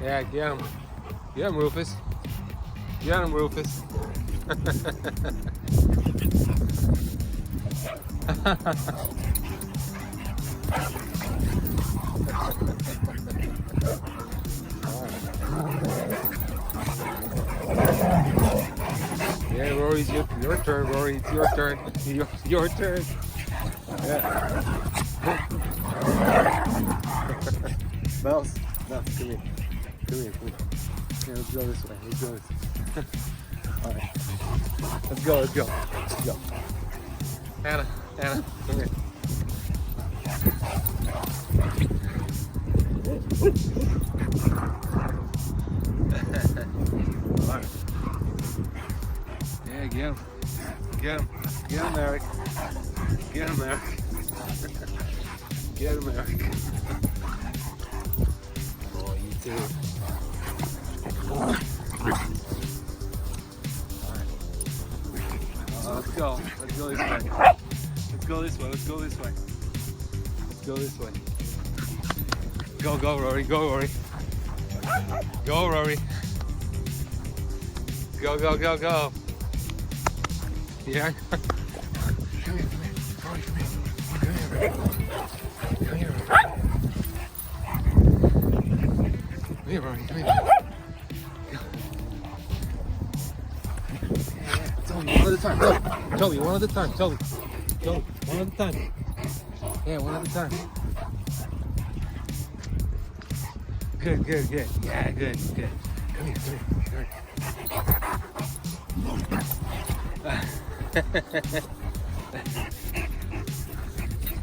Yeah, get him. Get him, Rufus. Get him, Rufus. Yeah, Rory, it's your turn, Rory. It's your turn. Your turn. Yeah. Bells, come here. Come here. Okay, let's go this way. All right. Let's go. Anna, come here. All right. Yeah, get him, Eric. Get him, Eric. Oh, you too. Let's go this way. Go, Rory. Go, Rory. Go. Yeah. Come here. Rory, come here. Come here, Rory. Toby, one at a time. Toby, one at a time. Toby, one at a time. Yeah, one at a time. Good. Yeah, good. Come here.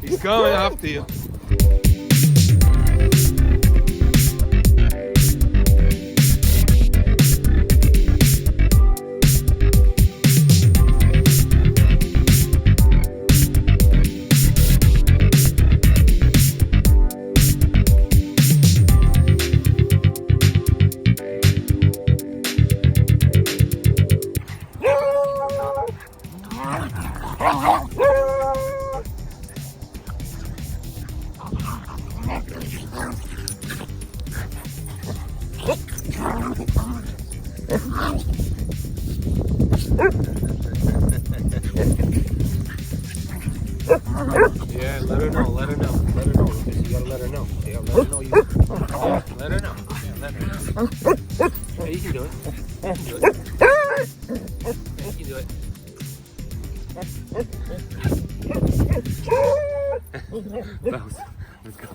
He's coming after you. Yeah, let her know. Let her know. Let her know. Lucas. You gotta let her know. Yeah, let her know you. Yeah, let her know. Yeah, let her know. Yeah, you can do it. You can do it. Yeah, you can do it. Let's go.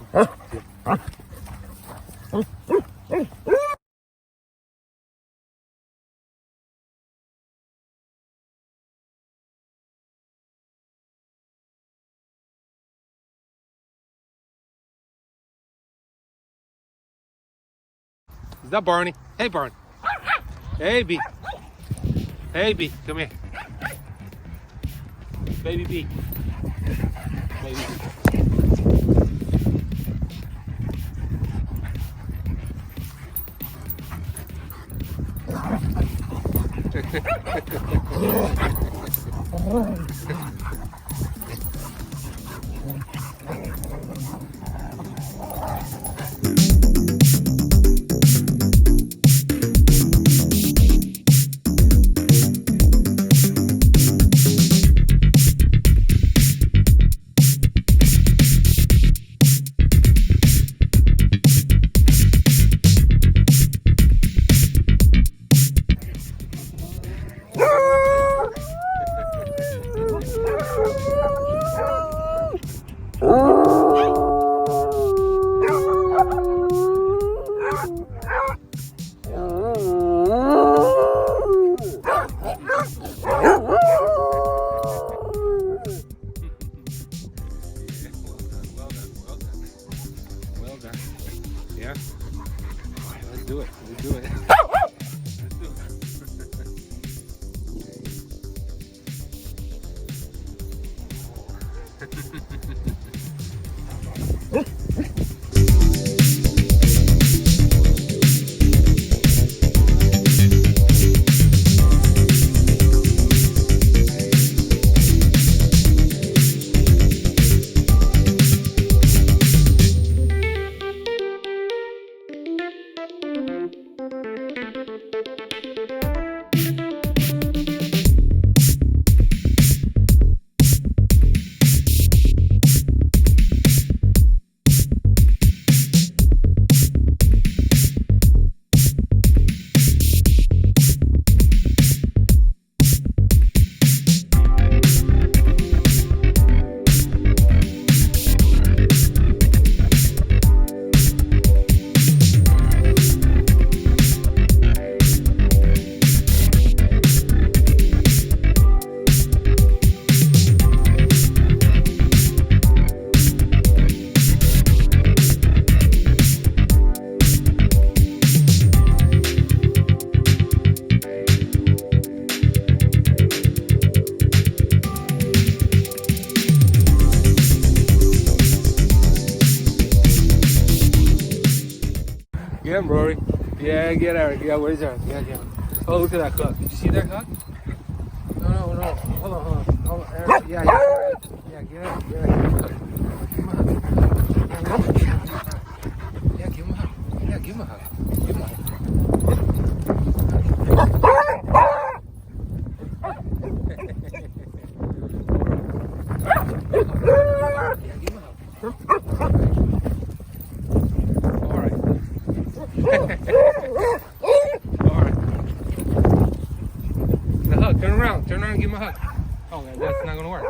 Is that Barney? Hey, Barney. Hey, B. Hey, B. Come here. Baby B. Baby B. Well done. Yeah? All right, let's do it. Let's do it. Let's do Get him, Rory. Yeah, get Eric. Yeah, where's Eric? Yeah, get him. Oh, look at that hook. Did you see that hook? No. Hold on. Eric. Yeah, get Eric. Give him a hug. Yeah, give him a hug. Give him a hug. Alright. The hug, turn around and give him a hug. Oh, that's not gonna work.